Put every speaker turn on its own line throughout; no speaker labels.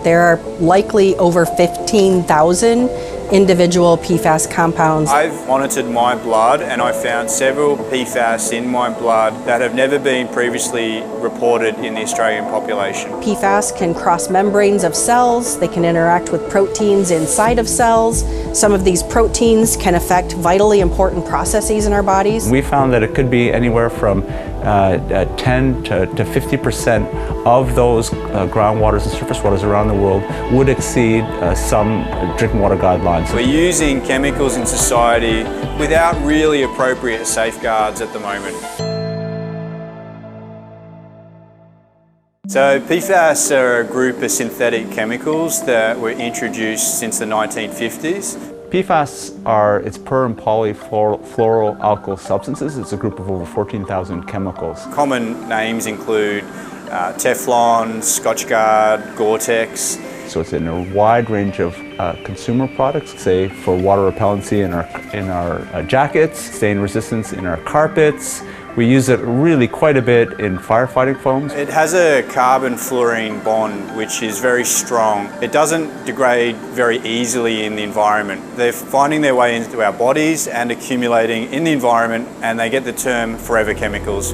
There are likely over 15,000 individual PFAS compounds.
I've monitored my blood and I found several PFAS in my blood that have never been previously reported in the Australian population.
PFAS can cross membranes of cells, they can interact with proteins inside of cells. Some of these proteins can affect vitally important processes in our bodies.
We found that it could be anywhere from 10 to 50% of those groundwaters and surface waters around the world would exceed some drinking water guidelines.
We're using chemicals in society without really appropriate safeguards at the moment. So PFAS are a group of synthetic chemicals that were introduced since the 1950s.
PFAS are per and polyfluoroalkyl substances. It's a group of over 14,000 chemicals.
Common names include Teflon, Scotchgard, Gore-Tex.
So it's in a wide range of consumer products, say for water repellency in our jackets, stain resistance in our carpets. We use it really quite a bit in firefighting foams.
It has a carbon-fluorine bond which is very strong. It doesn't degrade very easily in the environment. They're finding their way into our bodies and accumulating in the environment, and they get the term forever chemicals.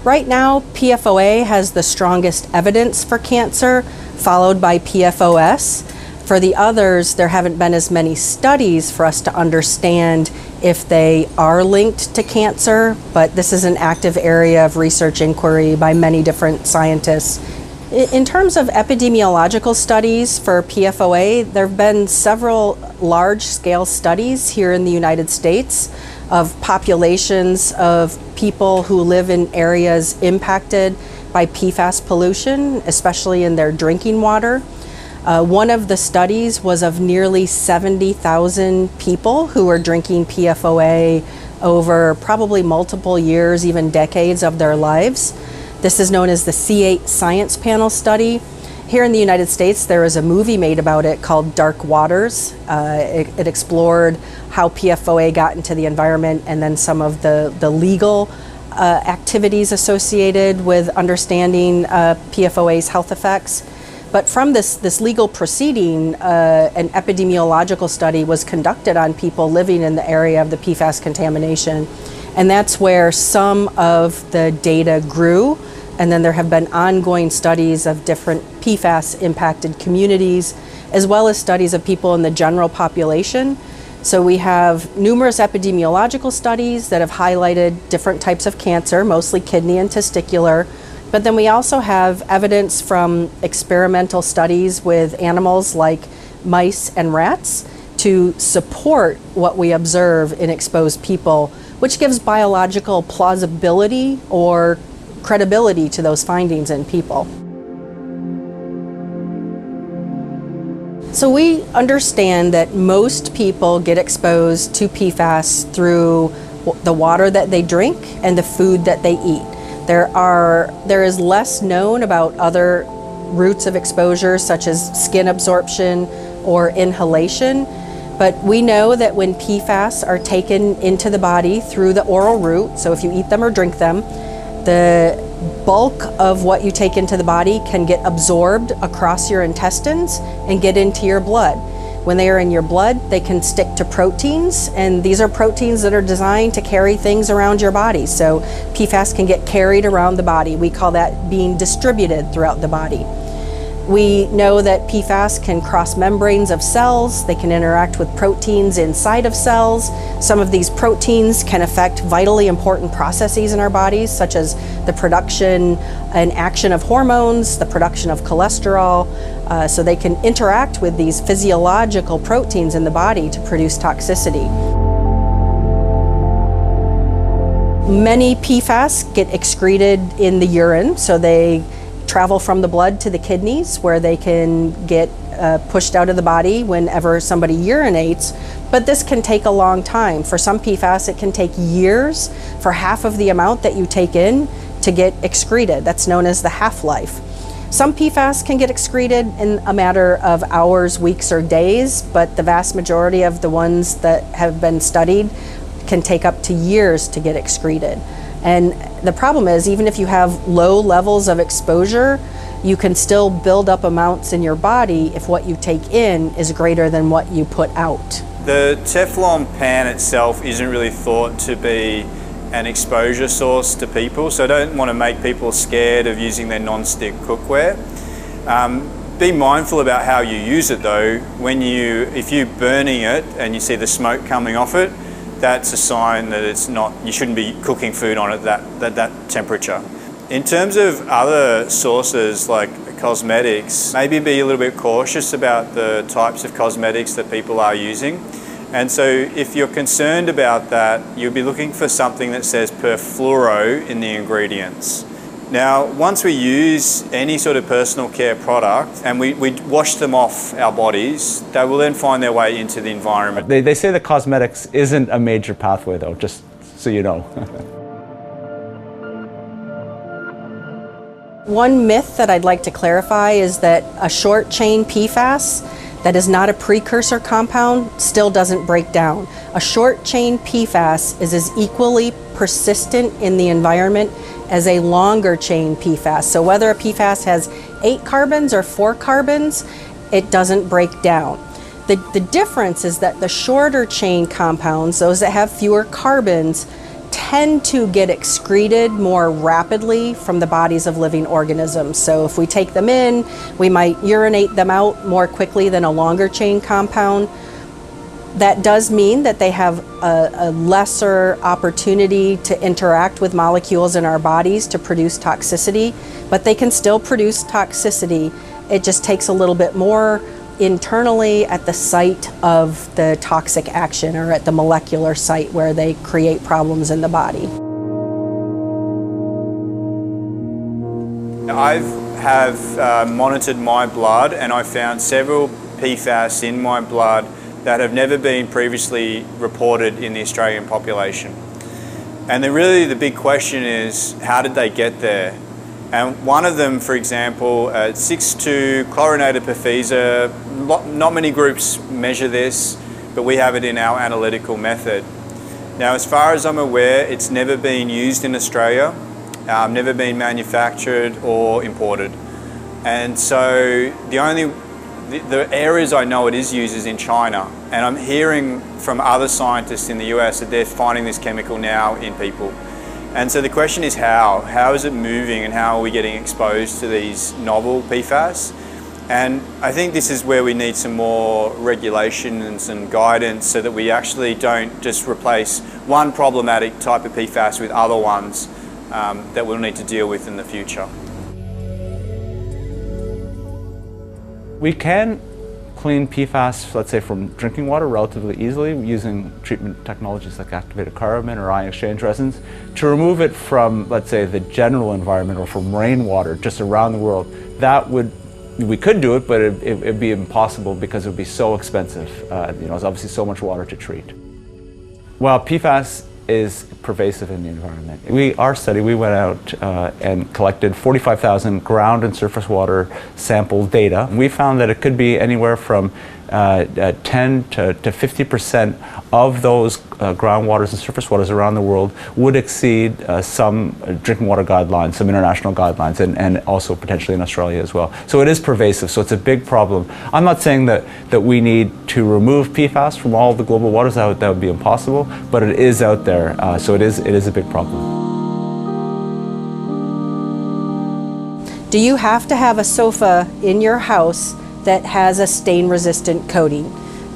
Right now, PFOA has the strongest evidence for cancer, followed by PFOS. For the others, there haven't been as many studies for us to understand if they are linked to cancer, but this is an active area of research inquiry by many different scientists. In terms of epidemiological studies for PFOA, there have been several large-scale studies here in the United States of populations of people who live in areas impacted by PFAS pollution, especially in their drinking water. One of the studies was of nearly 70,000 people who were drinking PFOA over probably multiple years, even decades of their lives. This is known as the C8 Science Panel study. Here in the United States, there is a movie made about it called Dark Waters. It explored how PFOA got into the environment and then some of the legal activities associated with understanding PFOA's health effects. But from this legal proceeding, an epidemiological study was conducted on people living in the area of the PFAS contamination. And that's where some of the data grew. And then there have been ongoing studies of different PFAS impacted communities, as well as studies of people in the general population. So we have numerous epidemiological studies that have highlighted different types of cancer, mostly kidney and testicular. But then we also have evidence from experimental studies with animals like mice and rats to support what we observe in exposed people, which gives biological plausibility or credibility to those findings in people. So we understand that most people get exposed to PFAS through the water that they drink and the food that they eat. There is less known about other routes of exposure, such as skin absorption or inhalation, but we know that when PFAS are taken into the body through the oral route, so if you eat them or drink them, the bulk of what you take into the body can get absorbed across your intestines and get into your blood. When they are in your blood, they can stick to proteins, and these are proteins that are designed to carry things around your body. So PFAS can get carried around the body. We call that being distributed throughout the body. We know that PFAS can cross membranes of cells. They can interact with proteins inside of cells. Some of these proteins can affect vitally important processes in our bodies, such as the production and action of hormones, the production of cholesterol. So they can interact with these physiological proteins in the body to produce toxicity. Many PFAS get excreted in the urine, so they travel from the blood to the kidneys, where they can get pushed out of the body whenever somebody urinates. But this can take a long time. For some PFAS, it can take years for half of the amount that you take in to get excreted. That's known as the half-life. Some PFAS can get excreted in a matter of hours, weeks, or days, but the vast majority of the ones that have been studied can take up to years to get excreted. And the problem is, even if you have low levels of exposure, you can still build up amounts in your body if what you take in is greater than what you put out.
The Teflon pan itself isn't really thought to be an exposure source to people, so I don't want to make people scared of using their non-stick cookware. Be mindful about how you use it though. If you're burning it and you see the smoke coming off it, that's a sign that you shouldn't be cooking food on it at that temperature. In terms of other sources like cosmetics, maybe be a little bit cautious about the types of cosmetics that people are using. And so if you're concerned about that, you'll be looking for something that says perfluoro in the ingredients. Now, once we use any sort of personal care product and we wash them off our bodies, they will then find their way into the environment.
They say that cosmetics isn't a major pathway though, just so you know.
One myth that I'd like to clarify is that a short chain PFAS that is not a precursor compound still doesn't break down. A short chain PFAS is as equally persistent in the environment as a longer chain PFAS. So whether a PFAS has 8 carbons or 4 carbons, it doesn't break down. The difference is that the shorter chain compounds, those that have fewer carbons, tend to get excreted more rapidly from the bodies of living organisms. So if we take them in, we might urinate them out more quickly than a longer chain compound. That does mean that they have a lesser opportunity to interact with molecules in our bodies to produce toxicity, but they can still produce toxicity. It just takes a little bit more internally at the site of the toxic action, or at the molecular site where they create problems in the body.
I have monitored my blood and I found several PFAS in my blood that have never been previously reported in the Australian population. And really the big question is, how did they get there? And one of them, for example, 6,2 chlorinated PFAS, not many groups measure this, but we have it in our analytical method. Now, as far as I'm aware, it's never been used in Australia, never been manufactured or imported. And so the areas I know it is used is in China, and I'm hearing from other scientists in the US that they're finding this chemical now in people. And so the question is how? How is it moving and how are we getting exposed to these novel PFAS? And I think this is where we need some more regulation and some guidance so that we actually don't just replace one problematic type of PFAS with other ones that we'll need to deal with in the future.
We can clean PFAS, let's say, from drinking water relatively easily using treatment technologies like activated carbon or ion exchange resins. To remove it from, let's say, the general environment or from rainwater just around the world, we could do it, but it'd be impossible because it would be so expensive. It's obviously so much water to treat. Well, PFAS is pervasive in the environment. Our study, we went out and collected 45,000 ground and surface water sample data. We found that it could be anywhere from 10 to 50% of those groundwaters and surface waters around the world would exceed some drinking water guidelines, some international guidelines, and also potentially in Australia as well. So it is pervasive, so it's a big problem. I'm not saying that we need to remove PFAS from all the global waters, that would be impossible, but it is out there, so it is a big problem.
Do you have to have a sofa in your house that has a stain-resistant coating?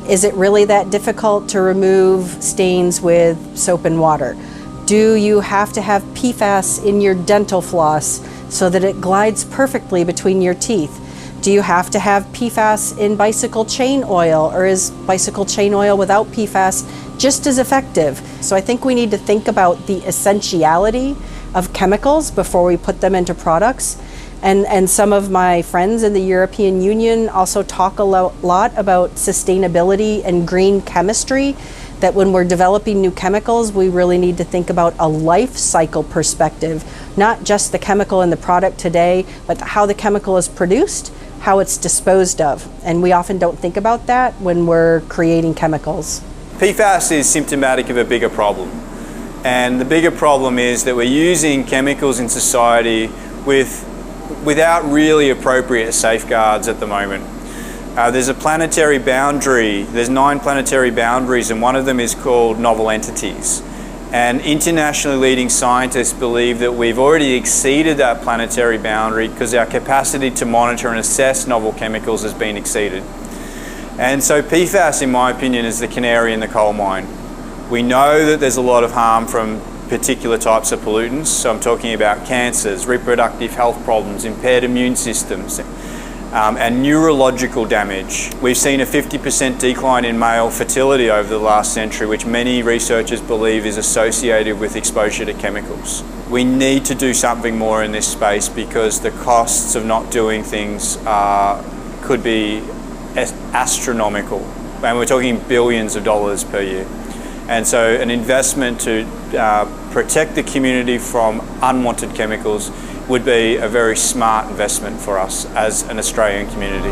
Is it really that difficult to remove stains with soap and water? Do you have to have PFAS in your dental floss so that it glides perfectly between your teeth? Do you have to have PFAS in bicycle chain oil, or is bicycle chain oil without PFAS just as effective? So I think we need to think about the essentiality of chemicals before we put them into products. And some of my friends in the European Union also talk a lot about sustainability and green chemistry, that when we're developing new chemicals, we really need to think about a life cycle perspective, not just the chemical in the product today, but how the chemical is produced, how it's disposed of. And we often don't think about that when we're creating chemicals.
PFAS is symptomatic of a bigger problem. And the bigger problem is that we're using chemicals in society without really appropriate safeguards at the moment. There's a planetary boundary, there's 9 planetary boundaries, and one of them is called novel entities. And internationally leading scientists believe that we've already exceeded that planetary boundary because our capacity to monitor and assess novel chemicals has been exceeded. And so PFAS, in my opinion, is the canary in the coal mine. We know that there's a lot of harm from particular types of pollutants. So I'm talking about cancers, reproductive health problems, impaired immune systems, and neurological damage. We've seen a 50% decline in male fertility over the last century, which many researchers believe is associated with exposure to chemicals. We need to do something more in this space because the costs of not doing things could be astronomical. And we're talking billions of dollars per year. And so an investment to protect the community from unwanted chemicals would be a very smart investment for us as an Australian community.